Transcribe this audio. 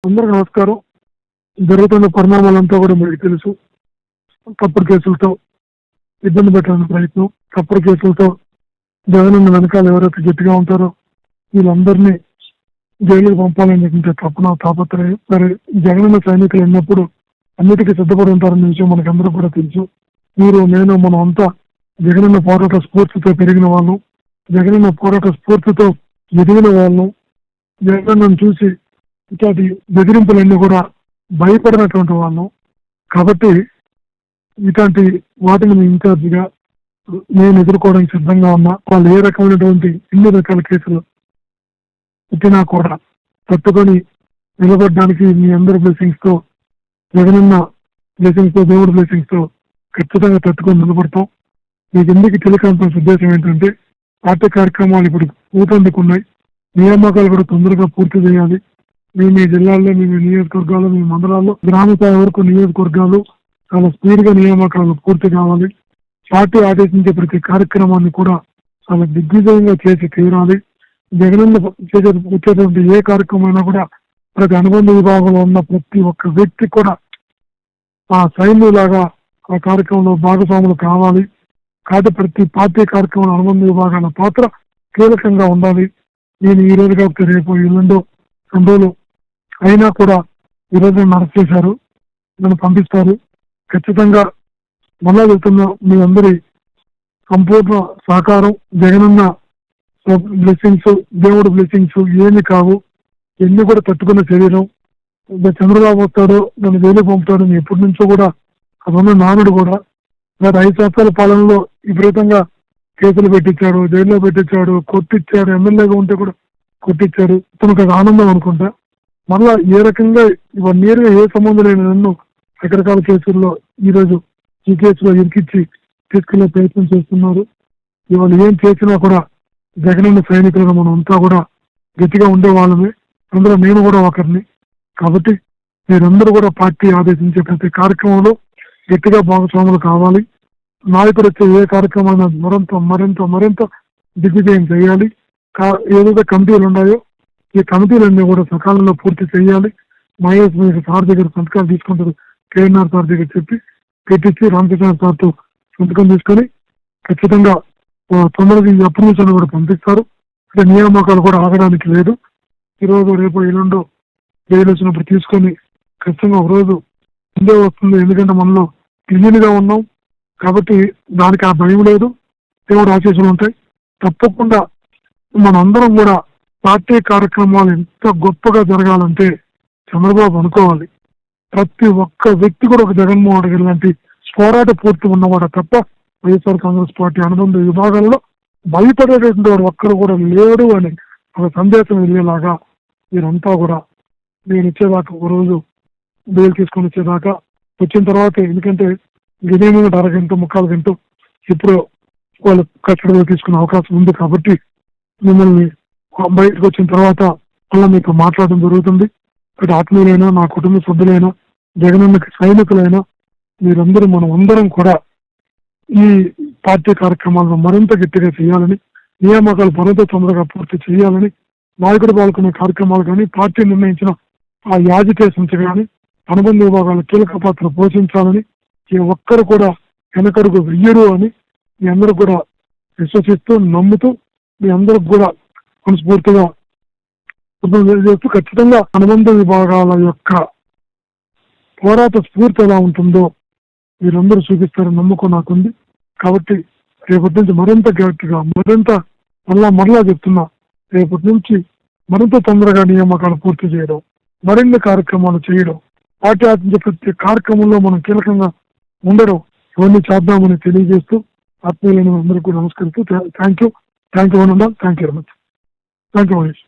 అందరికీ నమస్కారం. జరుగుతున్న పరిణామాలంతా కూడా మీకు తెలుసు. తప్పుడు కేసులతో ఇబ్బంది పెట్టాలని ప్రయత్నం, తప్పుడు కేసులతో జగనన్న వెనకాల ఎవరైతే గట్టిగా ఉంటారో వీళ్ళందరినీ జైలుకు పంపాలనేటువంటి తప్పున తాపత్రయం. మరి జగనన్న సైనికులు అన్నప్పుడు అన్నిటికీ సిద్ధపడి ఉంటారన్న విషయం మనకందరూ కూడా తెలుసు. మీరు, నేను, మనం అంతా జగనన్న పోరాట స్ఫూర్తితో పెరిగిన వాళ్ళం, జగనన్న పోరాట స్ఫూర్తితో ఎదిగిన వాళ్ళం. జగనన్నను చూసి ఇట్లాంటి బెదిరింపులన్నీ కూడా భయపడినటువంటి వాళ్ళం. కాబట్టి ఇట్లాంటి వాటిని ఇన్ఛార్జిగా నేను ఎదుర్కోవడానికి సిద్ధంగా ఉన్నా. వాళ్ళు ఏ రకమైనటువంటి ఎన్ని రకాల కేసులు పుట్టినా కూడా తట్టుకొని నిలబడడానికి మీ అందరి బ్లెస్సింగ్స్ తో, జగనన్న బ్లెస్సింగ్స్ తో, దేవుడి బ్లెస్సింగ్స్ తో ఖచ్చితంగా తట్టుకొని నిలబడతాం. మీకు ఎందుకు టెలికాన్ఫరెన్స్ ఉద్దేశం ఏంటంటే పార్టీ కార్యక్రమాలు ఇప్పుడు ఊతందుకున్నాయి. నియామకాలు కూడా తొందరగా పూర్తి చేయాలి. మీ జిల్లాల్లో, మీ నియోజకవర్గాల్లో, మీ మండలాల్లో, గ్రామ స్థాయి వరకు నియోజకవర్గాలు చాలా స్పీడ్ గా నియామకాలు పూర్తి కావాలి. పార్టీ ఆదేశించే ప్రతి కార్యక్రమాన్ని కూడా చాలా దిగ్విజయంగా చేసి తీరాలి. జగనన్న వచ్చేటువంటి ఏ కార్యక్రమం కూడా ప్రతి అనుబంధ విభాగంలో ఉన్న ప్రతి ఒక్క వ్యక్తి కూడా ఆ సైన్యులాగా ఆ కార్యక్రమంలో భాగస్వాములు కావాలి. కాబట్టి ప్రతి పార్టీ కార్యక్రమం అనుబంధ విభాగాల పాత్ర కీలకంగా ఉండాలి. నేను ఈ రోజు కాకపోతే రేపు, ఎల్లుండో, 2 రోజులు అయినా కూడా ఈరోజు నన్ను అరెస్ట్ చేశారు, నన్ను పంపిస్తారు. ఖచ్చితంగా మళ్ళా వెళ్తున్న మీ అందరి సంపూర్ణ సహకారం, జగనన్న బ్లెస్సింగ్స్, దేవుడు బ్లెస్సింగ్స్ ఏమి కావు. ఎన్ని కూడా తట్టుకున్న శరీరం. చంద్రబాబు వస్తాడు, నన్ను జైలు పంపుతాడు అని ఎప్పటి నుంచో కూడా అదన్న నానుడు కూడా. గత 5 సంవత్సరాల పాలనలో విపరీతంగా కేసులు పెట్టించాడు, జైల్లో పెట్టించాడు, కొట్టించాడు. ఎమ్మెల్యేగా ఉంటే కూడా కొట్టించాడు. తనకు అది ఆనందం అనుకుంటా. మళ్ళా ఏ రకంగా 1 year ఏ సంబంధం లేని నన్ను రకరకాల కేసుల్లో ఈరోజు ఈ కేసులో ఇరికిచ్చి తీసుకెళ్లే ప్రయత్నం చేస్తున్నారు. ఇవాళ ఏం చేసినా కూడా జగనన్న సైనికులుగా మనం అంతా కూడా గట్టిగా ఉండే వాళ్ళమే. అందులో నేను కూడా ఒకరిని. కాబట్టి మీరందరూ కూడా పార్టీ ఆదేశించే ప్రతి కార్యక్రమంలో గట్టిగా భాగస్వాములు కావాలి. నాయకుడు వచ్చే ఏ కార్యక్రమాన్ని మరింత మరింత మరింత దిగ్విజయం చేయాలి. ఏదైతే కమిటీలు ఉన్నాయో ఈ కమిటీలన్నీ కూడా సకాలంలో పూర్తి చేయాలి. మహేష్ మీకు సార్ దగ్గర సంతకాలు తీసుకుంటారు, కేఎన్ఆర్ సార్ దగ్గర చెప్పి పెట్టించి రామకృష్ణ సార్తో సంతకం తీసుకొని ఖచ్చితంగా తొందరగా ఈ అప్రూవల్స్ కూడా పంపిస్తారు. అంటే నియామకాలు కూడా ఆగడానికి లేదు. ఈరోజు, రేపు, ఎల్లుండో జైలు వచ్చినప్పుడు తీసుకొని ఖచ్చితంగా ఒక రోజు ముందే వస్తుంది. ఎందుకంటే మనలో క్లీన్ గా ఉన్నాం కాబట్టి దానికి ఆ భయం లేదు. దేవుడు ఆశీస్సులు ఉంటాయి. తప్పకుండా మనందరం కూడా పార్టీ కార్యక్రమాలు ఎంత గొప్పగా జరగాలంటే చంద్రబాబు అనుకోవాలి. ప్రతి ఒక్క వ్యక్తి కూడా ఒక జగన్మోహన్ రెడ్డి లాంటి పోరాట పూర్తి ఉన్నవాడు తప్ప వైఎస్ఆర్ కాంగ్రెస్ పార్టీ అనుబంధ విభాగాల్లో భయపడేటటువంటి వాడు ఒక్కరు కూడా లేడు అని ఒక సందేశం వెళ్ళేలాగా మీరంతా కూడా నేను ఇచ్చేదాకా, ఒక రోజు బెయిల్ తీసుకొని వచ్చేదాకా, వచ్చిన తర్వాత, ఎందుకంటే ఇదేమో 1/2 గంట 3/4 గంట ఇప్పుడు వాళ్ళు కస్టడీలో తీసుకునే అవకాశం ఉంది. కాబట్టి మిమ్మల్ని బయటకు వచ్చిన తర్వాత మళ్ళీ మీతో మాట్లాడడం జరుగుతుంది. అటు ఆత్మీయులైనా, నా కుటుంబ సభ్యులైనా, జగనన్నకి సైనికులైనా మీరందరూ, మనం అందరం కూడా ఈ పార్టీ కార్యక్రమాలను మరింత గట్టిగా చేయాలని, నియామకాలు మరింత తొందరగా పూర్తి చేయాలని, నాయకుడు పాల్గొనే కార్యక్రమాలు కానీ, పార్టీ నిర్ణయించిన ఆ యాజిటేషన్స్ కానీ అనుబంధ విభాగాలు కీలక పాత్ర పోషించాలని, ఈ ఒక్కరు కూడా వెనకడుగు వెయ్యరు అని మీ అందరూ కూడా విశ్వసిస్తూ, నమ్ముతూ, మీ అందరికి కూడా మనస్ఫూర్తిగా చేస్తూ ఖచ్చితంగా అనుబంధ విభాగాల యొక్క పోరాట స్ఫూర్తి ఎలా ఉంటుందో మీరందరూ చూపిస్తారని నమ్మకం నాకుంది. కాబట్టి రేపటి నుంచి మరింత గట్టిగా, మరింత మరలా చెప్తున్నా, రేపటి నుంచి మరింత తొందరగా నియామకాలు పూర్తి చేయడం, మరిన్ని కార్యక్రమాలు చేయడం, పార్టీ ఆశించే ప్రతి కార్యక్రమంలో మనం కీలకంగా ఉండడం, ఇవన్నీ చేద్దామని తెలియజేస్తూ ఆత్మీయులను అందరికీ కూడా నమస్కరిస్తూ thank you. Thank you very much. Thank you Mahesh.